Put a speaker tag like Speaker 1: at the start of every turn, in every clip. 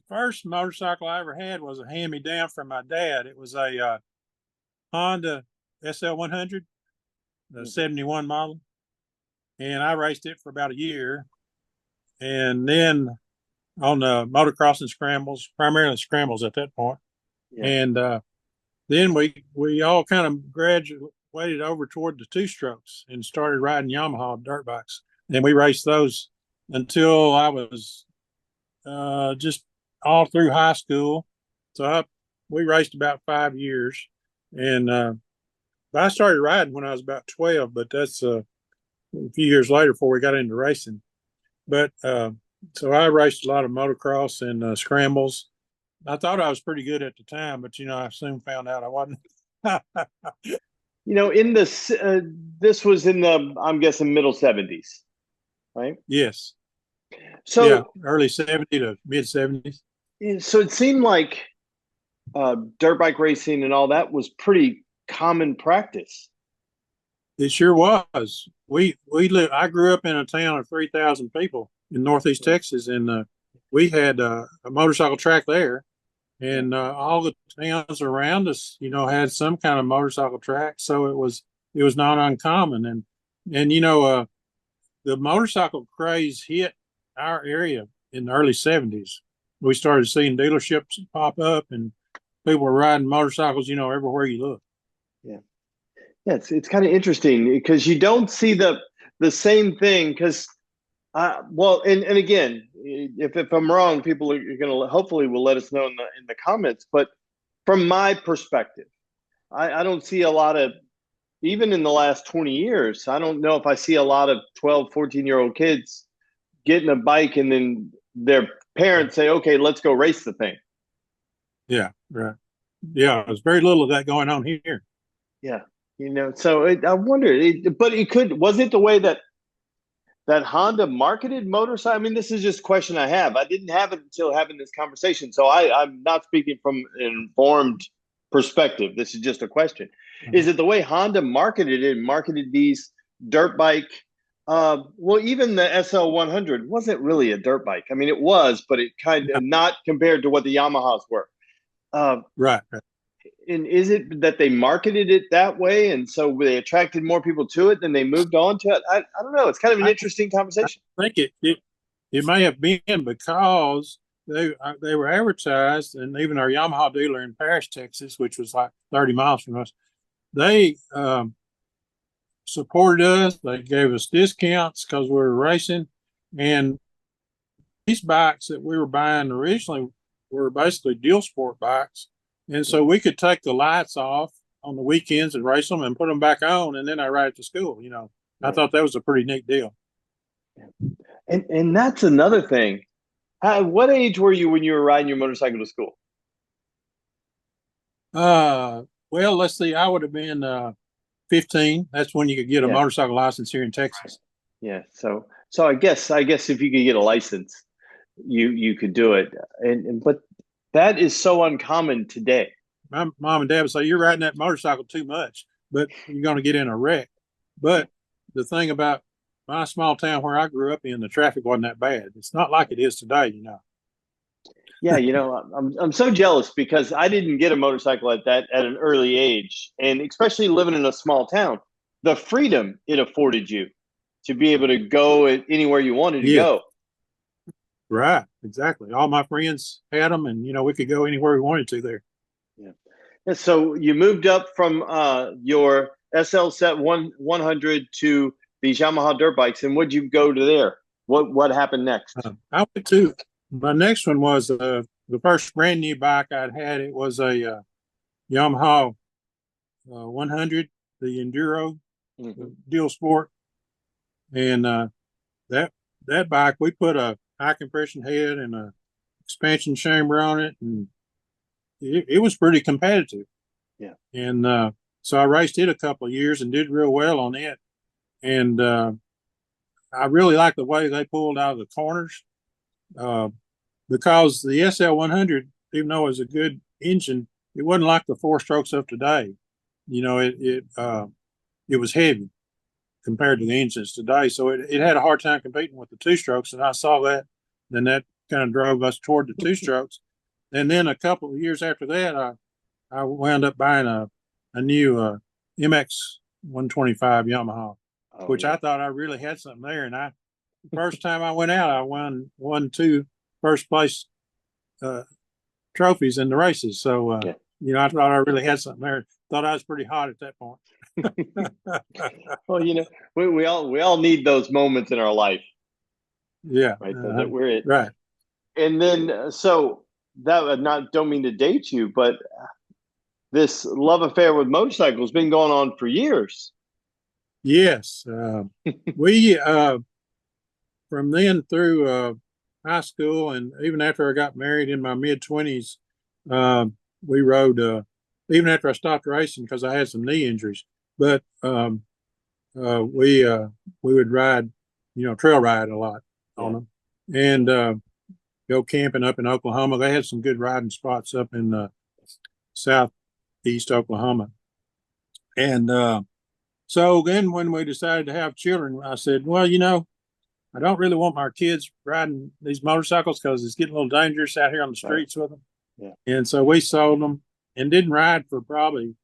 Speaker 1: first motorcycle I ever had was a hand-me-down from my dad. It was a Honda SL100, the 71 model. And I raced it for about a year. And then on the motocross and scrambles, primarily scrambles at that point.
Speaker 2: Yeah.
Speaker 1: And then we all kind of graduated over toward the two strokes and started riding Yamaha dirt bikes. And we raced those until I was just all through high school. So we raced about 5 years. And I started riding when I was about 12, but that's a few years later before we got into racing. But so I raced a lot of motocross and scrambles. I thought I was pretty good at the time, but I soon found out I wasn't.
Speaker 2: In this, this was in the, I'm guessing, middle 70s, right?
Speaker 1: Yes.
Speaker 2: So
Speaker 1: yeah, early 70s to mid 70s.
Speaker 2: So it seemed like dirt bike racing and all that was pretty common practice.
Speaker 1: It sure was. I grew up in a town of 3,000 people in Northeast Texas, and we had a motorcycle track there, and all the towns around us, had some kind of motorcycle track. So it was not uncommon, and the motorcycle craze hit our area in the early 70s. We started seeing dealerships pop up, and people were riding motorcycles, everywhere you look.
Speaker 2: Yeah. Yeah, it's kind of interesting because you don't see the same thing because, and again, if I'm wrong, people are going to hopefully will let us know in the comments. But from my perspective, I don't see a lot of, even in the last 20 years, I don't know if I see a lot of 12, 14-year-old kids getting a bike and then their parents say, okay, let's go race the thing.
Speaker 1: Yeah, right. Yeah, there's very little of that going on here.
Speaker 2: Yeah. So I wonder, was it the way that Honda marketed motorcycle? I mean, this is just a question I have. I didn't have it until having this conversation. So I'm not speaking from an informed perspective. This is just a question. Mm-hmm. Is it the way Honda marketed it, marketed these dirt bike? Well, even the SL100 wasn't really a dirt bike. I mean, it was, but it kind of not compared to what the Yamahas were.
Speaker 1: Right.
Speaker 2: And is it that they marketed it that way, and so they attracted more people to it, then they moved on to it? I don't know. It's kind of an interesting conversation.
Speaker 1: I think it may have been because they were advertised, and even our Yamaha dealer in Paris, Texas, which was like 30 miles from us, they supported us. They gave us discounts because we were racing, and these bikes that we were buying originally were basically deal sport bikes. And so we could take the lights off on the weekends and race them and put them back on, and then I ride to school. I thought that was a pretty neat deal.
Speaker 2: And that's another thing. What age were you when you were riding your motorcycle to school?
Speaker 1: Well, let's see. I would have been 15. That's when you could get a motorcycle license here in Texas.
Speaker 2: Yeah. So I guess if you could get a license, you could do it. But that is so uncommon today.
Speaker 1: My mom and dad would say, you're riding that motorcycle too much, but you're going to get in a wreck. But the thing about my small town where I grew up in, the traffic wasn't that bad. It's not like it is today,
Speaker 2: Yeah, I'm so jealous because I didn't get a motorcycle at an early age, and especially living in a small town, the freedom it afforded you to be able to go anywhere you wanted to go.
Speaker 1: Right, exactly. All my friends had them, and we could go anywhere we wanted to there.
Speaker 2: Yeah. And so you moved up from your SL set 100 to these Yamaha dirt bikes, and what'd you go to there? What happened next?
Speaker 1: I went to my next one was the first brand new bike I'd had. It was a Yamaha 100, the Enduro Deal Sport, and that bike we put a high compression head and a expansion chamber on it, and it was pretty competitive.
Speaker 2: Yeah.
Speaker 1: And so I raced it a couple of years and did real well on it. And I really liked the way they pulled out of the corners because the SL100, even though it was a good engine, it wasn't like the four strokes of today. It was heavy compared to the engines today. So it had a hard time competing with the two strokes. And I saw that, then that kind of drove us toward the two strokes. And then a couple of years after that, I wound up buying a new MX 125 Yamaha, which I thought I really had something there. And first time I went out, I won 2 first place trophies in the races. So, I thought I really had something there. Thought I was pretty hot at that point.
Speaker 2: Well, we all need those moments in our life.
Speaker 1: Yeah.
Speaker 2: Right. That we're it.
Speaker 1: Right.
Speaker 2: And then, so that don't mean to date you, but this love affair with motorcycles has been going on for years.
Speaker 1: Yes. We, from then through high school and even after I got married in my mid-20s, we rode, even after I stopped racing because I had some knee injuries. But we would ride, trail ride a lot on them, and go camping up in Oklahoma. They had some good riding spots up in southeast Oklahoma. And so then when we decided to have children, I said, well, I don't really want my kids riding these motorcycles because it's getting a little dangerous out here on the streets with them.
Speaker 2: Yeah.
Speaker 1: And so we sold them and didn't ride for probably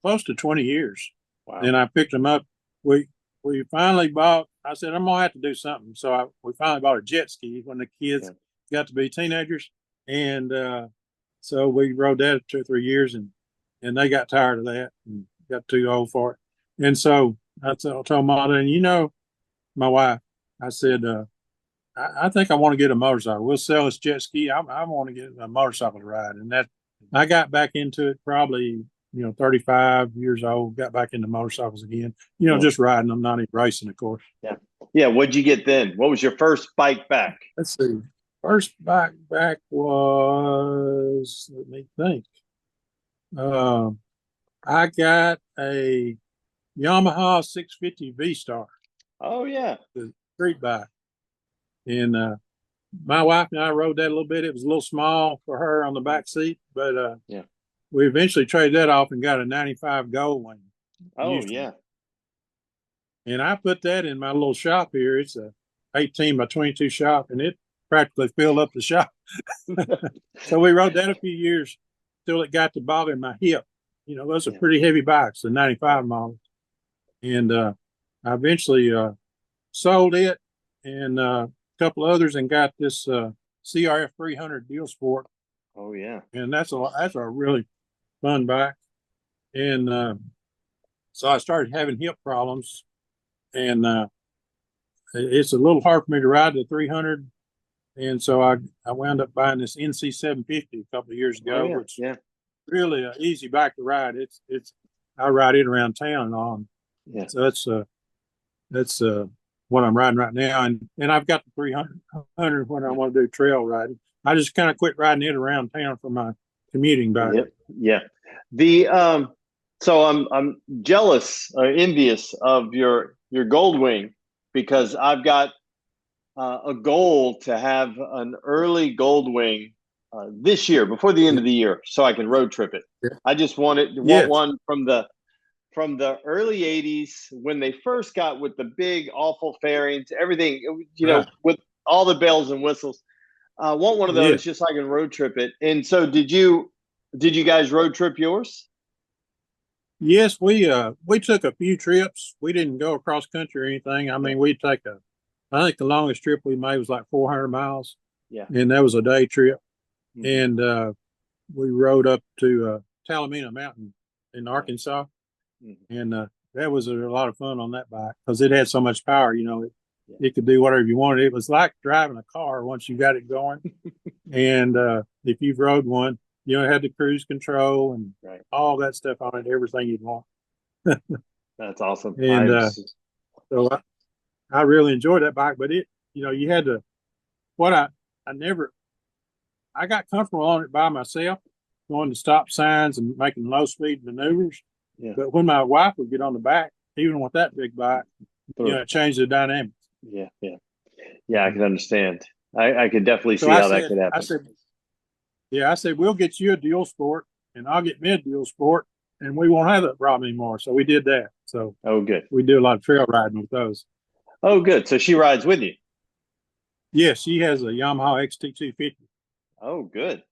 Speaker 1: close to 20 years.
Speaker 2: Wow.
Speaker 1: And I picked them up. We finally bought, I said, I'm going to have to do something. So we finally bought a jet ski when the kids got to be teenagers. And so we rode that 2 or 3 years and they got tired of that and got too old for it. And so I told Mom, and my wife, I said, I think I want to get a motorcycle. We'll sell this jet ski. I want to get a motorcycle to ride. And that I got back into it probably, 35 years old, got back into motorcycles again, just riding them, not even racing, of course.
Speaker 2: Yeah. Yeah. What'd you get then? What was your first bike back?
Speaker 1: Let's see. First bike back was, let me think. I got a Yamaha 650 V-Star.
Speaker 2: Oh, yeah.
Speaker 1: The street bike. And my wife and I rode that a little bit. It was a little small for her on the back seat, but we eventually traded that off and got a 95 Goldwing.
Speaker 2: Oh, yeah.
Speaker 1: And I put that in my little shop here. It's a 18 by 22 shop, and it practically filled up the shop. So we rode that a few years till it got to bothering my hip. Those are pretty heavy bikes, the 95 model. And I eventually sold it and a couple others and got this CRF 300 Deal Sport.
Speaker 2: Oh, yeah.
Speaker 1: And that's a really fun bike. And so I started having hip problems, and it's a little hard for me to ride the 300. And so I wound up buying this NC 750 a couple of years ago, which is really an easy bike to ride. I ride it around town and all.
Speaker 2: Yeah.
Speaker 1: So that's what I'm riding right now. And I've got the 300 when I want to do trail riding. I just kind of quit riding it around town for my commuting bike.
Speaker 2: Yeah. So I'm jealous or envious of your Goldwing, because I've got a goal to have an early Goldwing this year, before the end of the year, so I can road trip it. Yeah. I just want one from the early 80s when they first got with the big awful fairings, everything, with all the bells and whistles. I want one of those just so I can road trip it. And so did you guys road trip yours?
Speaker 1: Yes, we took a few trips. We didn't go across country or anything. I mean, I think the longest trip we made was like 400 miles.
Speaker 2: Yeah.
Speaker 1: And that was a day trip. Mm-hmm. And we rode up to Talamina Mountain in Arkansas. Mm-hmm. And that was a lot of fun on that bike because it had so much power. It could do whatever you wanted. It was like driving a car once you got it going. And if you've rode one, it had the cruise control and all that stuff on it, everything you'd want.
Speaker 2: That's awesome.
Speaker 1: And so I really enjoyed that bike, but you had to, I got comfortable on it by myself, going to stop signs and making low speed maneuvers. Yeah. But when my wife would get on the back, even with that big bike, it changed the dynamics.
Speaker 2: Yeah. I can understand. I could definitely see how that could happen.
Speaker 1: I said, we'll get you a Deal Sport and I'll get me a Deal Sport and we won't have that problem anymore. So we did that. So
Speaker 2: good.
Speaker 1: We do a lot of trail riding with those.
Speaker 2: Oh, good. So she rides with you.
Speaker 1: Yes, she has a Yamaha XT250.
Speaker 2: Oh, good.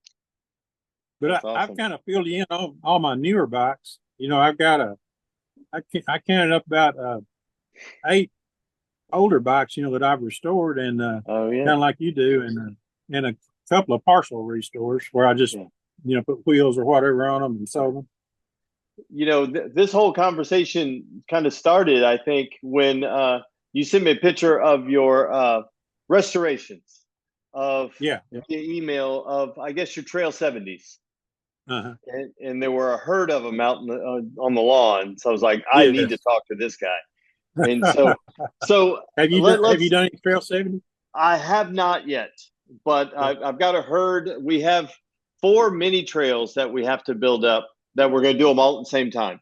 Speaker 1: But
Speaker 2: That's
Speaker 1: I've
Speaker 2: awesome.
Speaker 1: kind of filled you in on all my newer bikes. I've got I counted up about 8 older bikes, that I've restored, and
Speaker 2: Oh yeah.
Speaker 1: kind of like you do, and a couple of partial restores where I just,
Speaker 2: Yeah.
Speaker 1: put wheels or whatever on them and sold them.
Speaker 2: This whole conversation kind of started, I think, when you sent me a picture of your restorations of
Speaker 1: Yeah. Yeah.
Speaker 2: the email of, I guess, your Trail 70's.
Speaker 1: Uh-huh.
Speaker 2: And there were a herd of them out on the lawn. So I was like, I need to
Speaker 1: Yes.
Speaker 2: talk to this guy. And so
Speaker 1: Have you
Speaker 2: let's.
Speaker 1: done any Trail 70?
Speaker 2: I have not yet, but
Speaker 1: Yeah.
Speaker 2: I've got a herd. We have 4 mini trails that we have to build up that we're going to do them all at the same time.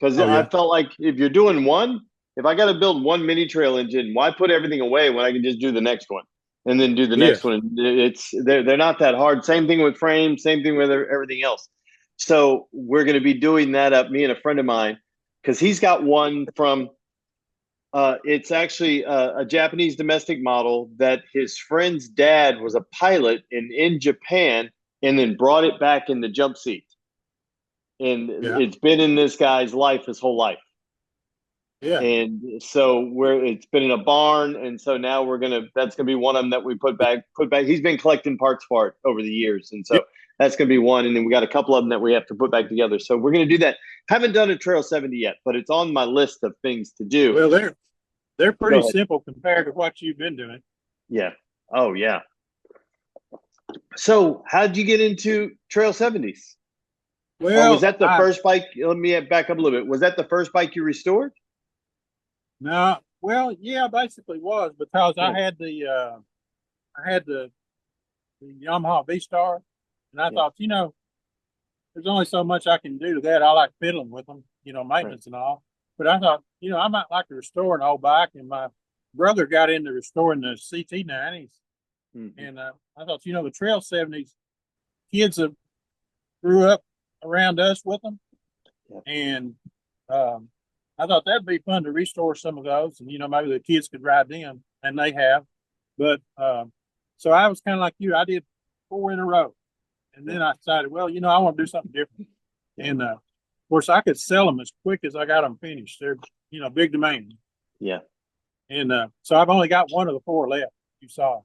Speaker 2: Because
Speaker 1: Oh
Speaker 2: I
Speaker 1: yeah.
Speaker 2: felt like if you're doing one, if I got to build one mini trail engine, why put everything away when I can just do the next one and then do the next
Speaker 1: Yes.
Speaker 2: one? They're not that hard. Same thing with frames. Same thing with everything else. So we're going to be doing that up. Me and a friend of mine, because he's got one from. It's actually a Japanese domestic model that his friend's dad was a pilot in Japan and then brought it back in the jump seat. And
Speaker 1: Yeah.
Speaker 2: it's been in this guy's life his whole life.
Speaker 1: Yeah.
Speaker 2: And so it's been in a barn, and so now that's gonna be one of them that we put back. He's been collecting parts for it over the years, and
Speaker 1: Yeah.
Speaker 2: so that's gonna be one. And then we got a couple of them that we have to put back together. So we're gonna do that. Haven't done a Trail 70 yet, but it's on my list of things to do.
Speaker 1: Well, they're
Speaker 2: Go
Speaker 1: pretty
Speaker 2: ahead.
Speaker 1: simple compared to what you've been doing.
Speaker 2: Yeah. Oh yeah. So how'd you get into Trail 70's? Or was
Speaker 1: Well,
Speaker 2: that the first bike? Let me back up a little bit. Was that the first bike you restored?
Speaker 1: no, well, yeah, basically was because
Speaker 2: Yeah.
Speaker 1: I had the Yamaha V Star, and I
Speaker 2: Yeah.
Speaker 1: thought, there's only so much I can do to that. I like fiddling with them,
Speaker 2: Right.
Speaker 1: maintenance and all. But I thought, I might like to restore an old bike, and my brother got into restoring the CT90s,
Speaker 2: Mm-hmm.
Speaker 1: and I thought, the Trail 70s, kids have grew up around us with them,
Speaker 2: Yeah.
Speaker 1: and um, I thought that'd be fun to restore some of those, and maybe the kids could ride them, and they have. But so I was kind of like you. I did 4 in a row, and
Speaker 2: Yeah.
Speaker 1: then I decided, well, I want to do something different.
Speaker 2: Yeah.
Speaker 1: And of course, I could sell them as quick as I got them finished. They're big demand,
Speaker 2: Yeah.
Speaker 1: and so I've only got one of the 4 left. You saw,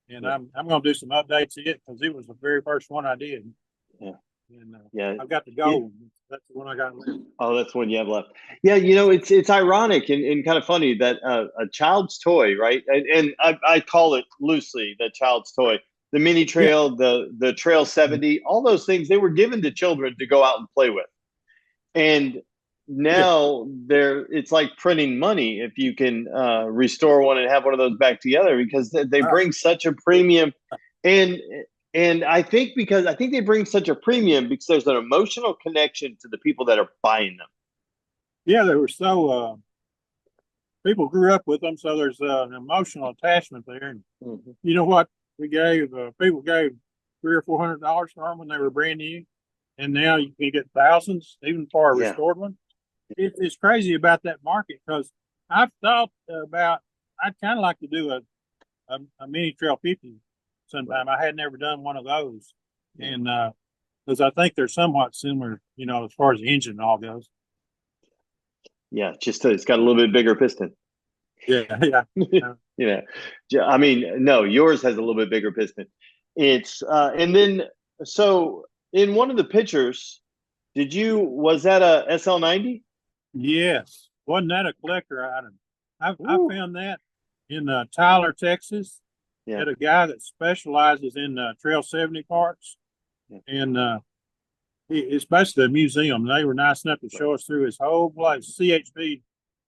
Speaker 1: and
Speaker 2: Yeah.
Speaker 1: I'm going to do some updates to it because it was the very first one I did.
Speaker 2: Yeah.
Speaker 1: And
Speaker 2: Yeah.
Speaker 1: I've got the gold. That's the one I got left.
Speaker 2: Oh, that's one you have left. Yeah, it's ironic and kind of funny that a child's toy, right? And I call it loosely the child's toy. The mini
Speaker 1: Yeah,
Speaker 2: trail, the Trail 70, all those things they were given to children to go out and play with. And
Speaker 1: yeah.
Speaker 2: now it's like printing money if you can restore one and have one of those back together because they bring such a premium. And I think they bring such a premium because there's an emotional connection to the people that are buying them.
Speaker 1: Yeah, they were so people grew up with them, so there's an emotional attachment there. And
Speaker 2: Mm-hmm.
Speaker 1: you know what? We gave people gave $300 or $400 for them when they were brand new, and now you can get thousands even for a
Speaker 2: Yeah.
Speaker 1: restored one. It's crazy about that market because I've thought about I'd kind of like to do a mini Trail 50 sometime. I had never done one of those, and because I think they're somewhat similar, as far as the engine and all goes.
Speaker 2: Yeah, just it's got a little bit bigger piston.
Speaker 1: Yeah, yeah.
Speaker 2: I mean, no, yours has a little bit bigger piston. It's and then so in one of the pictures, was that a SL90?
Speaker 1: Yes. Wasn't that a collector item? I found that in Tyler, Texas,
Speaker 2: Yeah.
Speaker 1: at a guy that specializes in Trail 70 parts.
Speaker 2: Yeah.
Speaker 1: And it's basically a museum. They were nice enough to show us through his whole place. CHP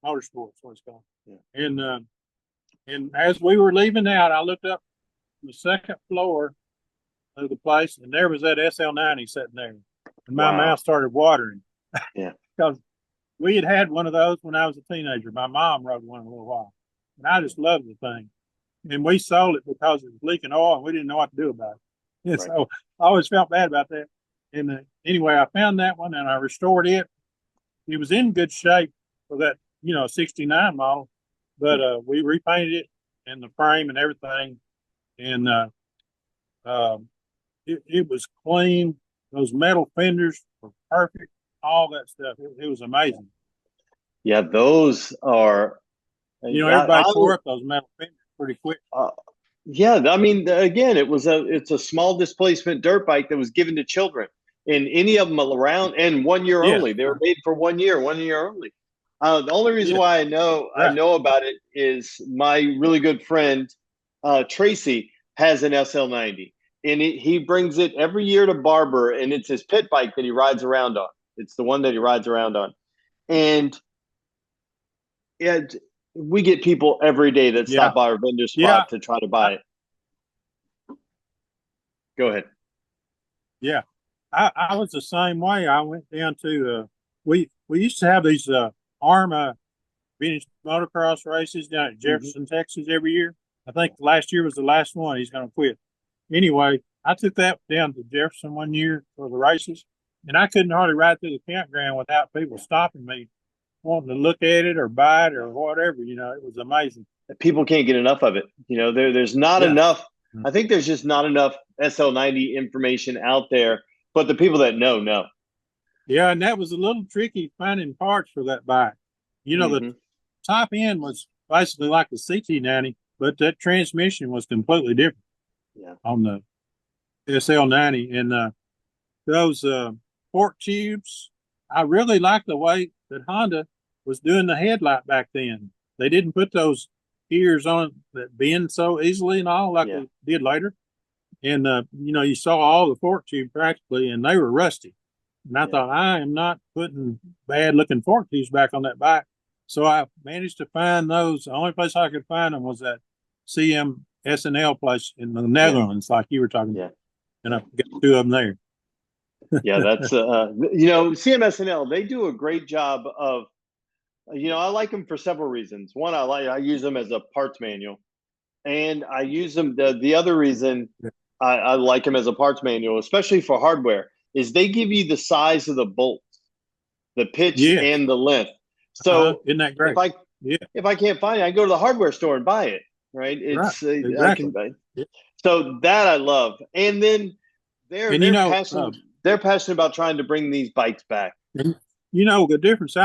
Speaker 1: Motorsports, what it's called.
Speaker 2: Yeah.
Speaker 1: And as we were leaving out, I looked up the second floor of the place, and there was that SL90 sitting there. And my mouth started watering.
Speaker 2: Yeah.
Speaker 1: Because we had one of those when I was a teenager. My mom rode one a little while, and I just loved the thing. And we sold it because it was leaking oil, and we didn't know what to do about it. And so I always felt bad about that. And anyway, I found that one, and I restored it. It was in good shape for that, 69 model, but we repainted it, and the frame and everything. And it was clean. Those metal fenders were perfect. All that stuff. It was amazing.
Speaker 2: Yeah, those are.
Speaker 1: Everybody tore up those metal fenders pretty quick.
Speaker 2: Yeah, I mean, again, it's a small displacement dirt bike that was given to children, and any of them around, and 1 year only. They were made for 1 year, 1 year only. The only reason why I know about it is my really good friend Tracy has an SL90, and he brings it every year to Barber, and it's his pit bike that he rides around on. It's the one that he rides around on, and we get people every day that stop by our vendor spot to try to buy it. Go ahead.
Speaker 1: Yeah, I was the same way. I went down to we used to have these ARMA vintage motocross races down at Jefferson, Texas every year. I think last year was the last one. He's going to quit. Anyway, I took that down to Jefferson 1 year for the races, and I couldn't hardly ride through the campground without people stopping me, wanting to look at it or buy it or whatever. It was amazing.
Speaker 2: People can't get enough of it. There's not enough. I think there's just not enough SL90 information out there, but the people that know.
Speaker 1: Yeah, and that was a little tricky finding parts for that bike. The top end was basically like the CT90, but that transmission was completely different.
Speaker 2: Yeah.
Speaker 1: On the SL90, and those fork tubes, I really liked the way that Honda was doing the headlight back then. They didn't put those ears on that bend so easily and all like they did later. And you saw all the fork tube practically, and they were rusty. And I thought, I am not putting bad looking fork tubes back on that bike. So I managed to find those. The only place I could find them was that CMSNL place in the Netherlands, like you were talking about. And I got 2 of them there.
Speaker 2: Yeah, that's CMSNL, they do a great job of, I like them for several reasons. One, I use them as a parts manual, and I use them. The other reason I like them as a parts manual, especially for hardware, is they give you the size of the bolts, the pitch and the length. So
Speaker 1: isn't that great?
Speaker 2: If I can't find it, I go to the hardware store and buy it. Right? It's
Speaker 1: exactly.
Speaker 2: I can buy. So that I love, and then they're passionate. They're passionate about trying to bring these bikes back.
Speaker 1: And, the difference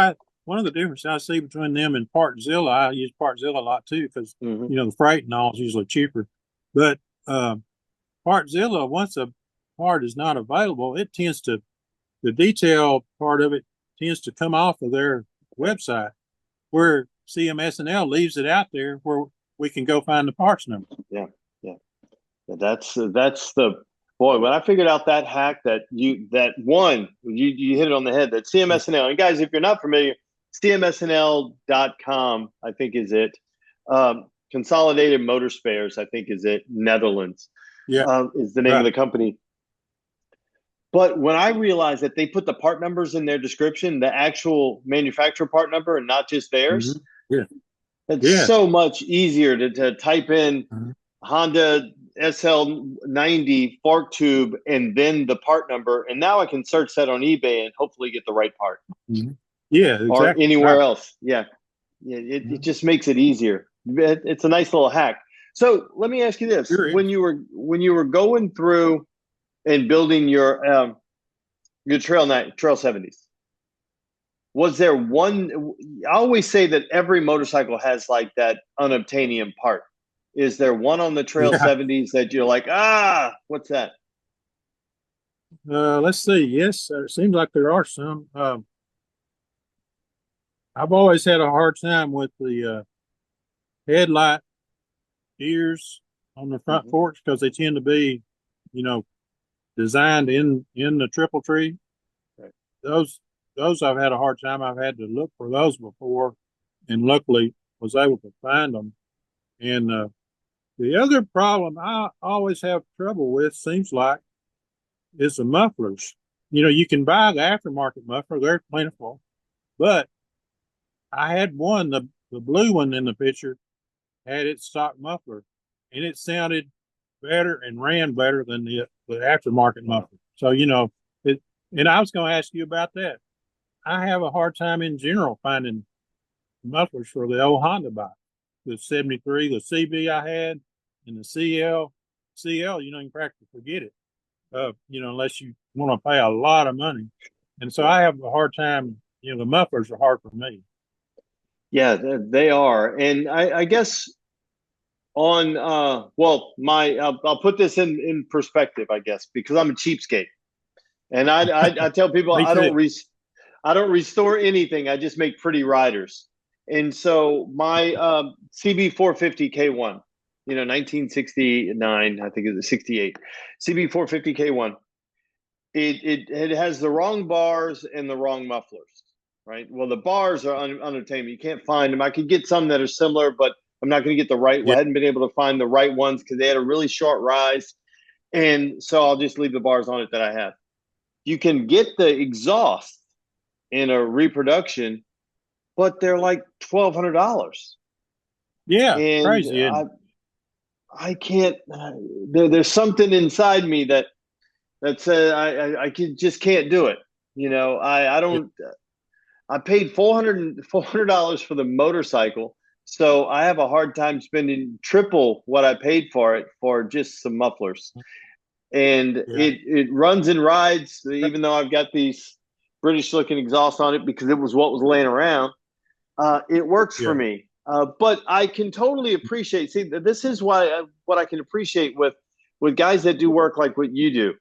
Speaker 1: one of the differences I see between them and Partzilla, I use Partzilla a lot too because the freight and all is usually cheaper. But Partzilla, once a part is not available, it tends to, the detail part of it tends to come off of their website, where CMSNL leaves it out there where we can go find the parts number.
Speaker 2: Yeah. That's the boy. When I figured out that hack, you hit it on the head. That CMSNL, and guys, if you're not familiar, CMSNL.com, I think is it. Consolidated Motor Spares, I think is it. Netherlands, is the name of the company. But when I realized that they put the part numbers in their description, the actual manufacturer part number, and not just theirs, it's so much easier to type in Honda SL90 fork tube and then the part number, and now I can search that on eBay and hopefully get the right part.
Speaker 1: Yeah, exactly.
Speaker 2: Or anywhere else. It just makes it easier. It's a nice little hack. So let me ask you this: when you were going through and building your Trail 70s, was there one? I always say that every motorcycle has like that unobtainium part. Is there one on the Trail 70s that you're like, what's that?
Speaker 1: Let's see. Yes, it seems like there are some. I've always had a hard time with the headlight ears on the front forks because they tend to be, designed in the triple tree.
Speaker 2: Right.
Speaker 1: Those I've had a hard time. I've had to look for those before, and luckily was able to find them. And the other problem I always have trouble with, seems like, is the mufflers. You can buy the aftermarket muffler; they're plentiful, but I had one, the blue one in the picture, had its stock muffler, and it sounded better and ran better than the aftermarket muffler. So and I was going to ask you about that. I have a hard time in general finding mufflers for the old Honda bike. the 73, the CB I had, and the CL. CL, you can practically forget it, unless you want to pay a lot of money. And so I have a hard time, the mufflers are hard for me.
Speaker 2: Yeah, they are. And I guess on, well, I'll put this in perspective, I guess, because I'm a cheapskate. And I tell people I don't restore anything. I just make pretty riders. And so my CB 450 K1, 1969, I think it was 68, CB 450 K1. It has the wrong bars and the wrong mufflers, right? Well, the bars are unobtainable. You can't find them. I could get some that are similar, but I'm not going to get the right.
Speaker 1: Yeah.
Speaker 2: I hadn't been able to find the right ones because they had a really short rise, and so I'll just leave the bars on it that I have. You can get the exhaust in a reproduction, but they're like $1,200.
Speaker 1: Yeah,
Speaker 2: and
Speaker 1: crazy.
Speaker 2: I can't. There's something inside me that says I just can't do it. I don't. I paid $400 for the motorcycle, so I have a hard time spending triple what I paid for it for just some mufflers. And it runs and rides, even though I've got these British looking exhaust on it because it was what was laying around. It works for me. But I can totally appreciate. See, this is why what I can appreciate with guys that do work like what you do.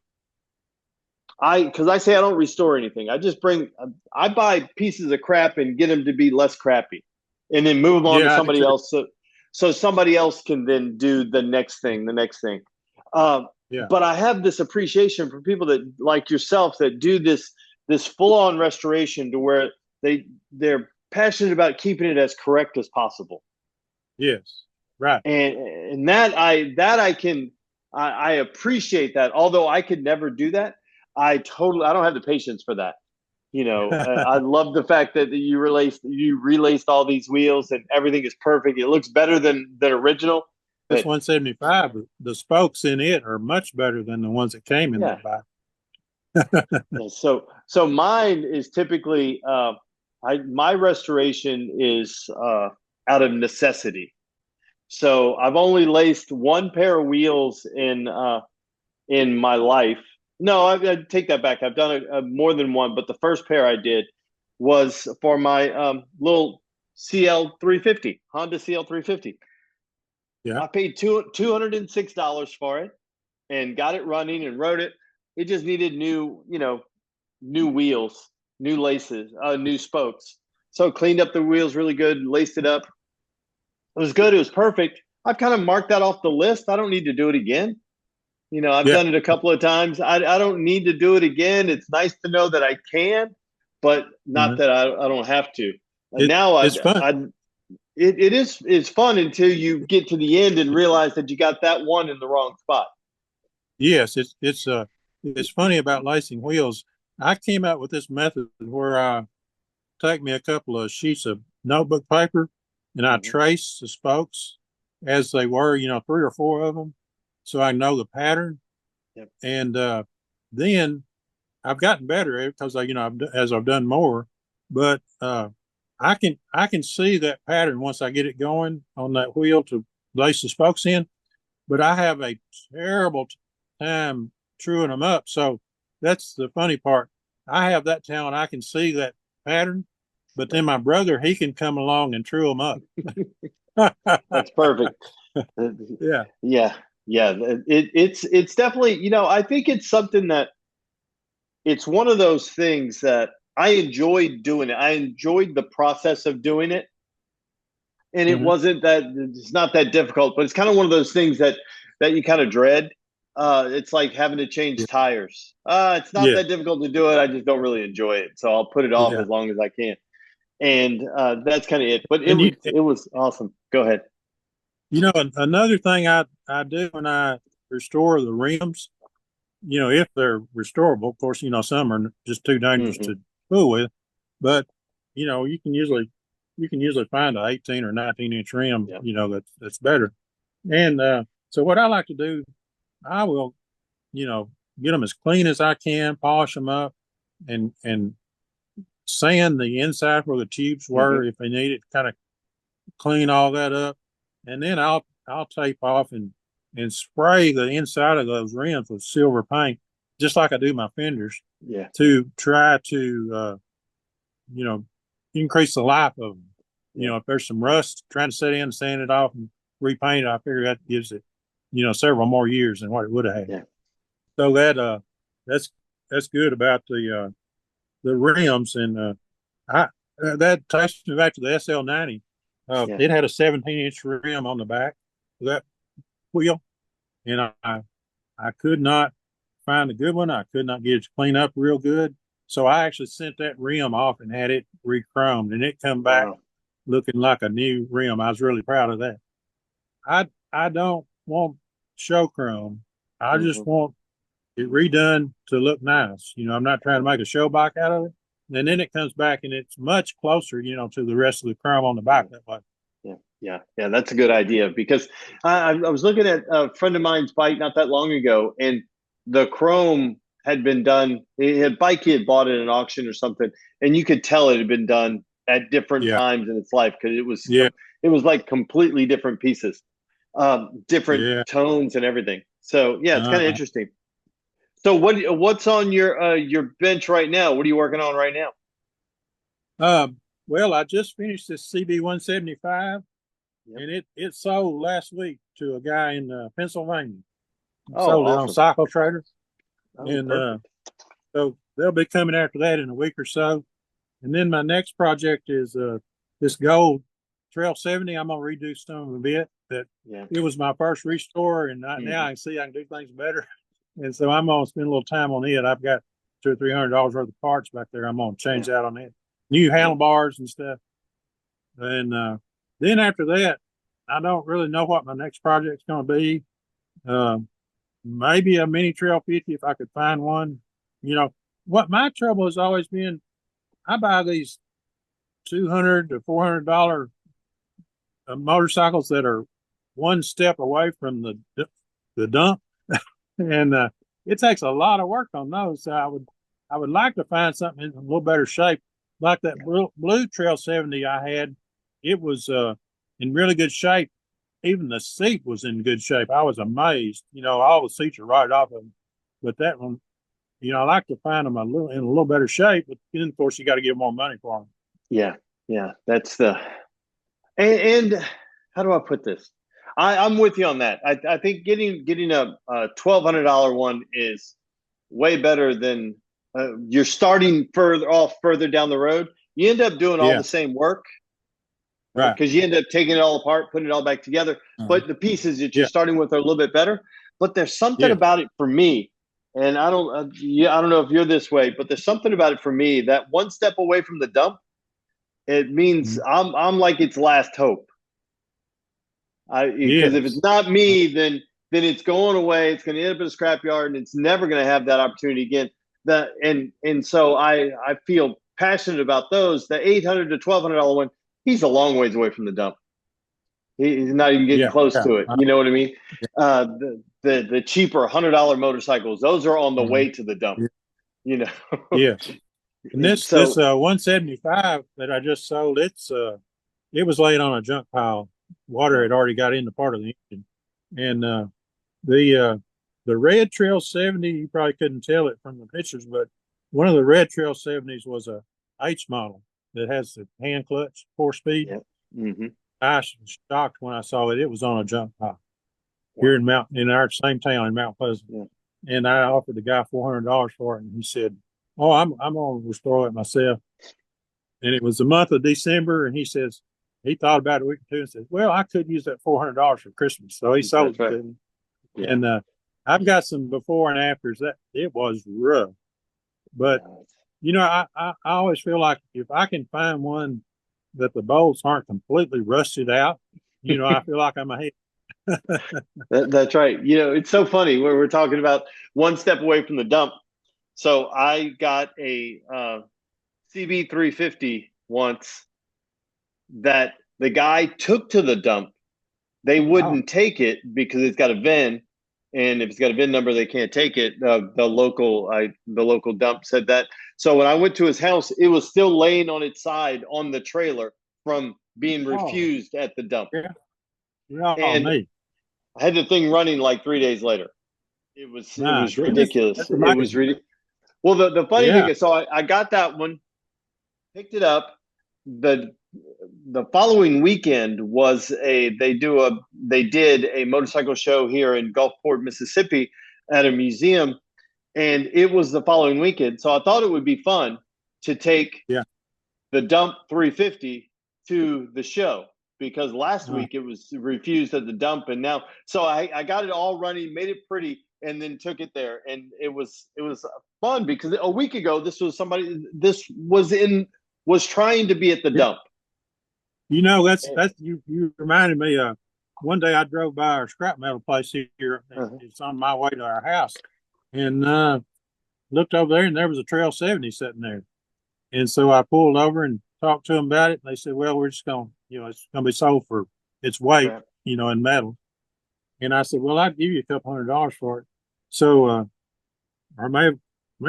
Speaker 2: Because I say I don't restore anything. I buy pieces of crap and get them to be less crappy, and then move them on to somebody else. So somebody else can then do the next thing. But I have this appreciation for people that like yourself that do this full on restoration to where they're passionate about keeping it as correct as possible.
Speaker 1: Yes, right.
Speaker 2: And that I appreciate that. Although I could never do that. I don't have the patience for that. I love the fact that you relaced all these wheels and everything is perfect. It looks better than original.
Speaker 1: This 175, the spokes in it are much better than the ones that came in that bike.
Speaker 2: So mine is typically my restoration is out of necessity. So I've only laced one pair of wheels in my life. No, I take that back. I've done more than one, but the first pair I did was for my little CL350, Honda CL350.
Speaker 1: Yeah.
Speaker 2: I paid $206 for it and got it running and rode it. It just needed new wheels, new laces, new spokes. So cleaned up the wheels really good, laced it up. It was good. It was perfect. I've kind of marked that off the list. I don't need to do it again. I've done it a couple of times. I don't need to do it again. It's nice to know that I can, but not that I don't have to.
Speaker 1: It's fun.
Speaker 2: It's fun until you get to the end and realize that you got that one in the wrong spot.
Speaker 1: Yes, it's funny about lacing wheels. I came out with this method where I take me a couple of sheets of notebook paper and I trace the spokes as they were, 3 or 4 of them, so I know the pattern.
Speaker 2: Yep.
Speaker 1: And then I've gotten better because as I've done more, but I can see that pattern once I get it going on that wheel to lace the spokes in. But I have a terrible time truing them up. So that's the funny part. I have that talent. I can see that pattern, but then my brother, he can come along and true them up.
Speaker 2: That's perfect. Yeah. It's definitely, I think it's something that it's one of those things that I enjoyed doing it. I enjoyed the process of doing it. And it wasn't it's not that difficult, but it's kind of one of those things that you kind of dread. It's like having to change tires. It's not that difficult to do it. I just don't really enjoy it. So I'll put it off as long as I can. And that's kind of it. But it was awesome. Go ahead.
Speaker 1: Another thing I do when I restore the rims, if they're restorable, of course, some are just too dangerous to fool with, but you can usually find an 18 or 19-inch rim, that's better. And so what I like to do, I will, get them as clean as I can, polish them up, and sand the inside where the tubes were if they need it, kind of clean all that up. and then I'll tape off and spray the inside of those rims with silver paint, just like I do my fenders,
Speaker 2: Yeah.
Speaker 1: to try to increase the life of them. You know, if there's some rust, trying to set in, sand it off, and repaint it, I figure that gives it, several more years than what it would have had.
Speaker 2: Yeah.
Speaker 1: So that's good about the rims, and that takes me back to the SL90. It had a 17-inch rim on the back of that wheel, and I could not find a good one. I could not get it to clean up real good. So I actually sent that rim off and had it re-chromed, and it come back looking like a new rim. I was really proud of that. I don't want show chrome. I just want it redone to look nice. I'm not trying to make a show bike out of it. And then it comes back and it's much closer, to the rest of the chrome on the bike that way.
Speaker 2: Yeah. That's a good idea, because I was looking at a friend of mine's bike not that long ago, and the chrome had been done. He had bought it at an auction or something, and you could tell it had been done at different times in its life, because it was like completely different pieces, different tones and everything. So it's kind of interesting. So what's on your bench right now? What are you working on right now?
Speaker 1: Well, I just finished this CB 175, and it sold last week to a guy in Pennsylvania. Sold it on Cycle Trader, and so they'll be coming after that in a week or so. And then my next project is this gold Trail 70. I'm gonna redo some of a bit. It was my first restore, and now I can see I can do things better. And so I'm gonna spend a little time on it. I've got $200 or $300 worth of parts back there. I'm gonna change out on it. New handlebars and stuff. And then after that, I don't really know what my next project's gonna be. Maybe a mini Trail 50 if I could find one. What my trouble has always been, I buy these $200 to $400 motorcycles that are one step away from the dump, and it takes a lot of work on those. So I would like to find something in a little better shape, like that blue Trail 70 I had. It was in really good shape. Even the seat was in good shape. I was amazed. All the seats are right off of them, but that one, I like to find them in a little better shape. But then, of course, you got to give more money for them.
Speaker 2: Yeah. That's and how do I put this? I'm with you on that. I think getting a $1,200 one is way better than you're starting further down the road. You end up doing all the same work, right? Because you end up taking it all apart, putting it all back together. But the pieces that you're starting with are a little bit better. But there's something about it for me, and I don't know if you're this way, but there's something about it for me that one step away from the dump, it means I'm like its last hope. Because if it's not me, then it's going away. It's going to end up in a scrapyard, and it's never going to have that opportunity again. And so I feel passionate about those. The $800 to $1,200 one, he's a long ways away from the dump. He's not even getting close to it. You know what I mean? The cheaper $100 motorcycles, those are on the way to the dump.
Speaker 1: And this 175 that I just sold, it was laying on a junk pile. Water had already got into part of the engine, and the red Trail 70, you probably couldn't tell it from the pictures, but one of the red Trail 70s was a H model that has the hand clutch 4-speed. I was shocked when I saw it. It was on a junk pile here in our same town in Mount Pleasant, and I offered the guy $400 for it, and he said, "Oh, I'm gonna restore it myself." And it was the month of December, and he says he thought about it a week or two and said, "Well, I could use that $400 for Christmas." So he sold it to me. And I've got some before and afters. That it was rough, but I always feel like if I can find one that the bolts aren't completely rusted out, I feel like I'm ahead.
Speaker 2: That's right. It's so funny where we're talking about one step away from the dump. So I got a CB 350 once that the guy took to the dump. They wouldn't take it because it's got a VIN, and if it's got a VIN number, they can't take it. The local dump said that. So when I went to his house, it was still laying on its side on the trailer from being refused at the dump.
Speaker 1: Oh,
Speaker 2: and
Speaker 1: me.
Speaker 2: I had the thing running like 3 days later. It
Speaker 1: My
Speaker 2: was
Speaker 1: goodness.
Speaker 2: ridiculous.
Speaker 1: That's
Speaker 2: It was
Speaker 1: amazing.
Speaker 2: ridiculous. Well, the funny thing
Speaker 1: Yeah.
Speaker 2: is, so I got that one, picked it up. The the following weekend was they did a motorcycle show here in Gulfport, Mississippi, at a museum, and it was the following weekend. So I thought it would be fun to take
Speaker 1: Yeah.
Speaker 2: the dump 350 to the show because last
Speaker 1: Uh,
Speaker 2: week it was refused at the dump, and now so I got it all running, made it pretty, and then took it there, and it was fun because a week ago this was trying to be at the
Speaker 1: yeah.
Speaker 2: dump.
Speaker 1: That's you reminded me. One day I drove by our scrap metal place here.
Speaker 2: Uh-huh.
Speaker 1: It's on my way to our house, and looked over there, and there was a Trail 70 sitting there. And so I pulled over and talked to them about it. And they said, "Well, we're just going, it's going to be sold for its weight,
Speaker 2: Crap.
Speaker 1: in metal." And I said, "Well, I'd give you $200 for it." So, I may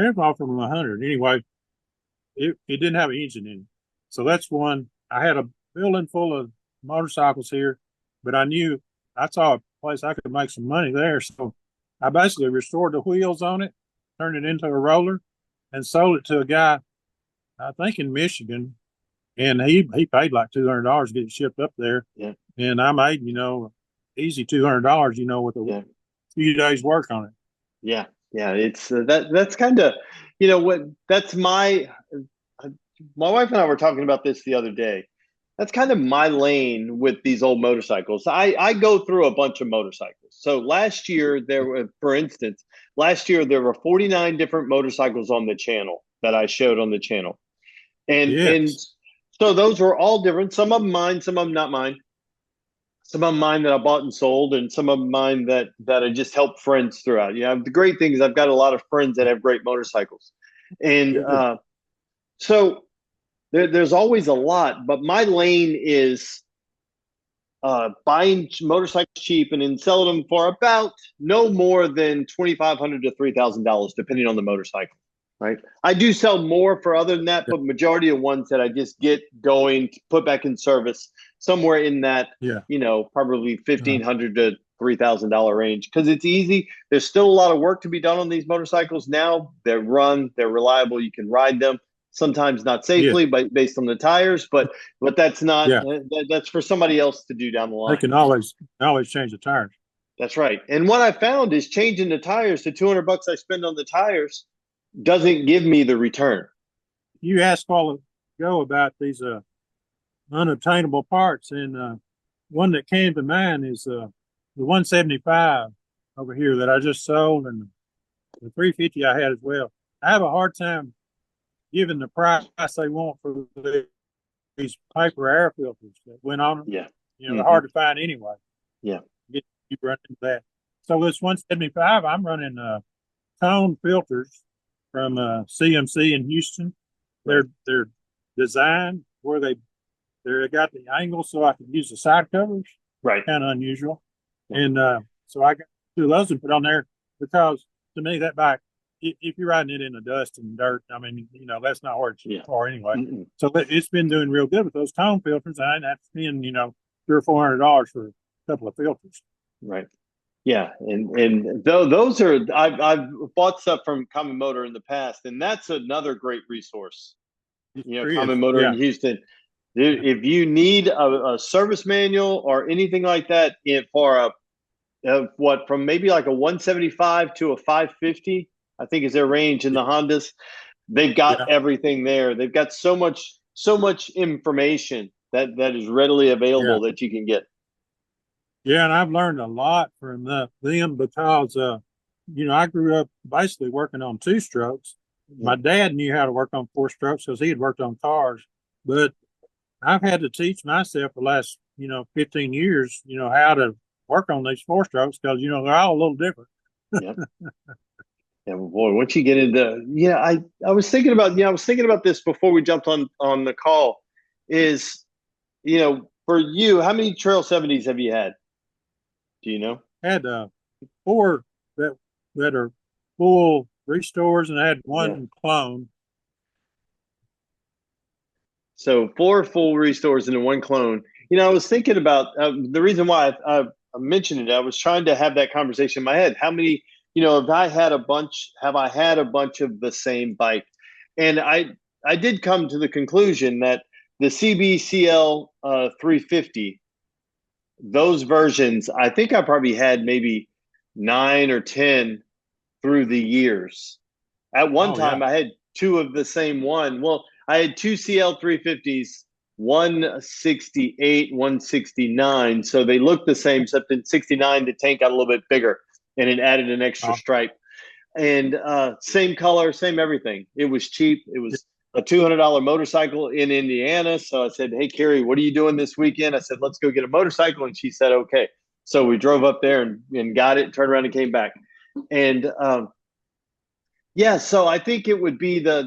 Speaker 1: have offered them 100. Anyway, it didn't have an engine in it. So that's one. I had a building full of motorcycles here, but I saw a place I could make some money there. So I basically restored the wheels on it, turned it into a roller, and sold it to a guy, I think in Michigan. And he paid like $200 to get it shipped up there.
Speaker 2: Yeah.
Speaker 1: And I made, easy $200, with a
Speaker 2: Yeah.
Speaker 1: few days work on it.
Speaker 2: Yeah. Yeah. It's that's kind of, what that's my wife and I were talking about this the other day. That's kind of my lane with these old motorcycles. I go through a bunch of motorcycles. So for instance, last year there were 49 different motorcycles on the channel that I showed on the channel. And
Speaker 1: Yes.
Speaker 2: so those were all different. Some of them mine, some of them not mine. Some of mine that I bought and sold, and some of mine that I just helped friends throughout. The great thing is I've got a lot of friends that have great motorcycles, and
Speaker 1: Good.
Speaker 2: so there's always a lot. But my lane is buying motorcycles cheap and then selling them for about no more than $2,500 to $3,000, depending on the motorcycle. Right. I do sell more for other than that,
Speaker 1: Yeah.
Speaker 2: but majority of ones that I just get going, put back in service somewhere in that,
Speaker 1: Yeah.
Speaker 2: probably
Speaker 1: Uh,
Speaker 2: $1,500 to $3,000 range because it's easy. There's still a lot of work to be done on these motorcycles now. They're reliable. You can ride them. Sometimes not
Speaker 1: yeah.
Speaker 2: safely, but based on the tires. But that's not
Speaker 1: Yeah.
Speaker 2: that's for somebody else to do down the
Speaker 1: They
Speaker 2: line.
Speaker 1: can always change the tires.
Speaker 2: That's right. And what I found is changing the tires, the $200 I spend on the tires doesn't give me the return.
Speaker 1: You asked all ago about these unobtainable parts, and one that came to mind is the 175 over here that I just sold, and the 350 I had as well. I have a hard time giving the price they want for these paper air filters that went on them.
Speaker 2: Yeah.
Speaker 1: They're hard to find anyway.
Speaker 2: Yeah.
Speaker 1: You run into that. So this 175, I'm running cone filters from CMC in Houston. They're designed where they got the angle so I can use the side covers.
Speaker 2: Right.
Speaker 1: Kind of unusual.
Speaker 2: Yeah.
Speaker 1: And so I got two of those and put on there because to me that bike, if you're riding it in the dust and dirt, I mean, that's not where it's for anyway.
Speaker 2: Mm-mm.
Speaker 1: So it's been doing real good with those tone filters. I didn't have to spend, $300 or $400 for a couple of filters.
Speaker 2: Right. Yeah. And those are I've bought stuff from Common Motor in the past, and that's another great resource. Common Motor in Houston. If you need a service manual or anything like that for from maybe like a 175 to a 550, I think is their range in the Hondas. They've got everything there. They've got so much information that is readily available that you can get.
Speaker 1: Yeah, and I've learned a lot from them because I grew up basically working on two strokes. My dad knew how to work on four strokes because he had worked on cars, but I've had to teach myself the last 15 years how to work on these four strokes because they're all a little different.
Speaker 2: Yeah. Yeah, boy, once you get into I was thinking about this before we jumped on the call. Is for you, how many Trail 70s have you had? Do you know?
Speaker 1: I had four that are full restores, and I had one clone.
Speaker 2: So 4 full restores and one clone. I was thinking about the reason why I mentioned it. I was trying to have that conversation in my head. How many, have I had a bunch of the same bike? And I did come to the conclusion that the CBCL 350, those versions, I think I probably had maybe 9 or 10 through the years. At one time, I had two of the same one. Well, I had two CL 350s, 168, 169. So they looked the same, except in 69, the tank got a little bit bigger and it added an extra stripe. And same color, same everything. It was cheap. It was a $200 motorcycle in Indiana. So I said, hey, Carrie, what are you doing this weekend? I said, let's go get a motorcycle. And she said, okay. So we drove up there and got it, turned around and came back. And yeah, so I think it would be the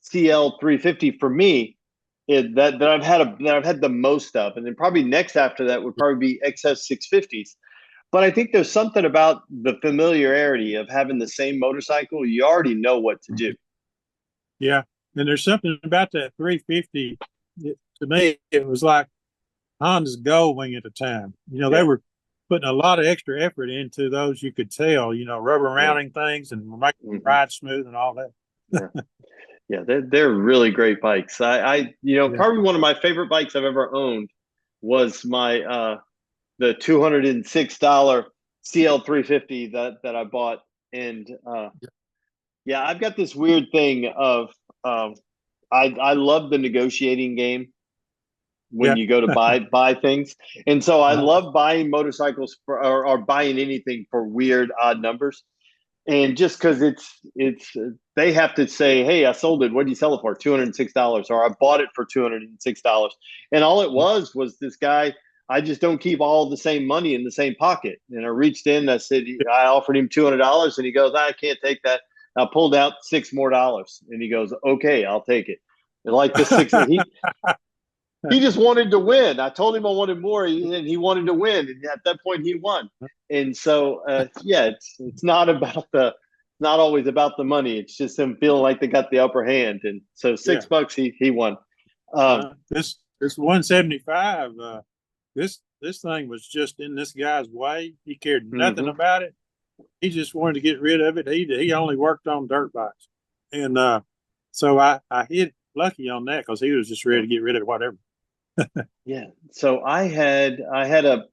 Speaker 2: CBCL 350 for me that I've had the most of, and then probably next after that would probably be XS 650s. But I think there's something about the familiarity of having the same motorcycle. You already know what to do.
Speaker 1: Yeah, and there's something about that 350. To me, it was like Honda's Gold Wing at the time. They were putting a lot of extra effort into those. You could tell, rubber mounting things and making them ride smooth and all that.
Speaker 2: Yeah, they're really great bikes. Probably one of my favorite bikes I've ever owned was my the $206 CL 350 that I bought. And I've got this weird thing of I love the negotiating game when you go to buy things. And so I love buying motorcycles or buying anything for weird, odd numbers. And just because it's they have to say, hey, I sold it. What did you sell it for? $206. Or I bought it for $206. And all it was this guy, I just don't keep all the same money in the same pocket. And I reached in, I said, I offered him $200 and he goes, I can't take that. I pulled out $6 more. And he goes, okay, I'll take it. And like the six, he just wanted to win. I told him I wanted more, and he wanted to win. And at that point, he won. And so, it's not always about the money. It's just him feeling like they got the upper hand. And so $6, he won.
Speaker 1: This 175, this thing was just in this guy's way. He cared nothing about it. He just wanted to get rid of it. He only worked on dirt bikes, and so I hit lucky on that because he was just ready to get rid of whatever.
Speaker 2: Yeah. So I had the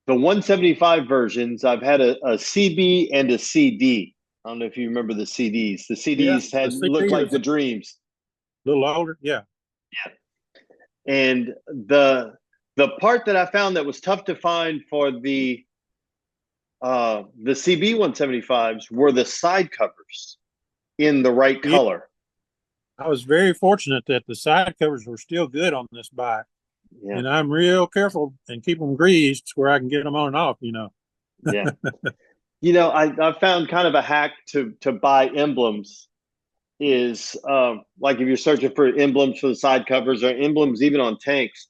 Speaker 2: 175 versions. I've had a CB and a CD. I don't know if you remember the CDs. The CDs looked like the Dreams.
Speaker 1: A little older, yeah.
Speaker 2: Yeah. And the part that I found that was tough to find for the CB 175s were the side covers in the right color.
Speaker 1: I was very fortunate that the side covers were still good on this bike. Yeah. And I'm real careful and keep them greased where I can get them on and off,
Speaker 2: Yeah. I found kind of a hack to buy emblems is like if you're searching for emblems for the side covers or emblems even on tanks,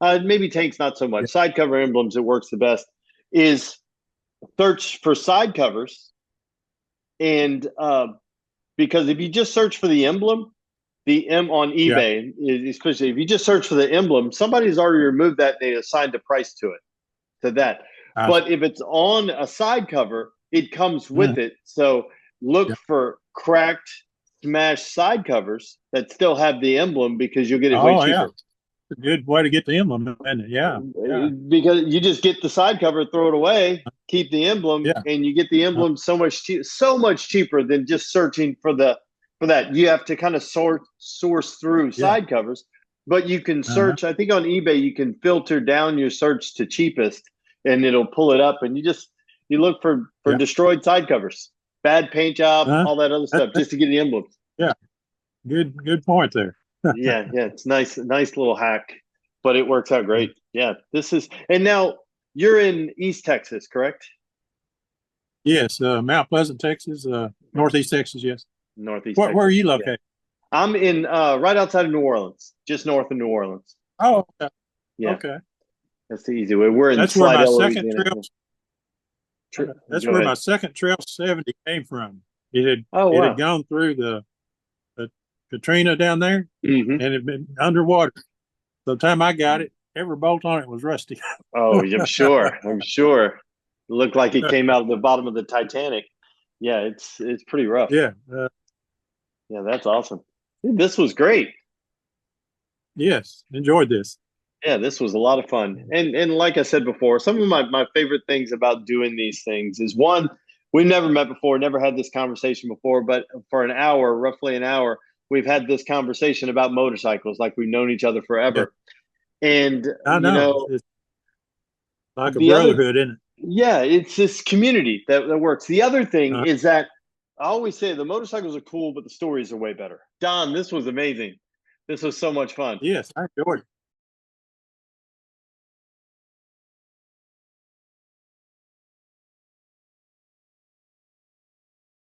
Speaker 2: maybe tanks not so much. Side cover emblems, it works the best, is search for side covers. And because if you just search for the emblem, on eBay, especially if you just search for the emblem, somebody's already removed that and they assigned a price to that. But if it's on a side cover, it comes with it. So look for cracked, smashed side covers that still have the emblem because you'll get it way cheaper.
Speaker 1: Yeah. It's a good way to get the emblem, isn't it? Yeah.
Speaker 2: Because you just get the side cover, throw it away, keep the emblem, and you get the emblem so much cheaper than just searching for that. You have to kind of source through side covers, but you can search. I think on eBay you can filter down your search to cheapest, and it'll pull it up. And you look for destroyed side covers, bad paint job, all that other stuff, just to get the emblems.
Speaker 1: Yeah, good point there.
Speaker 2: yeah, it's nice little hack, but it works out great. Yeah, and now you're in East Texas, correct?
Speaker 1: Yes, Mount Pleasant, Texas, Northeast Texas. Yes.
Speaker 2: Northeast.
Speaker 1: Where are you located?
Speaker 2: Yeah. I'm in right outside of New Orleans, just north of New Orleans.
Speaker 1: Oh, okay.
Speaker 2: Yeah.
Speaker 1: Okay.
Speaker 2: That's the easy way. We're in.
Speaker 1: That's where my second trail. That's where my second Trail 70 came from. It had gone through the Katrina down there, and it had been underwater. the time I got it, every bolt on it was rusty.
Speaker 2: Oh, I'm sure. I'm sure. It looked like it came out of the bottom of the Titanic. Yeah, it's pretty rough.
Speaker 1: Yeah.
Speaker 2: Yeah, that's awesome. This was great.
Speaker 1: Yes. Enjoyed this.
Speaker 2: Yeah, this was a lot of fun. And like I said before, some of my favorite things about doing these things is one, we've never met before, never had this conversation before, but for an hour, roughly an hour, we've had this conversation about motorcycles like we've known each other
Speaker 1: Yeah.
Speaker 2: forever. And
Speaker 1: I know. It's like a
Speaker 2: the other,
Speaker 1: brotherhood, isn't it?
Speaker 2: yeah, it's this community that works. The other thing
Speaker 1: Uh,
Speaker 2: is that I always say the motorcycles are cool, but the stories are way better. Don, this was amazing. This was so much fun.
Speaker 1: yes, I enjoyed it.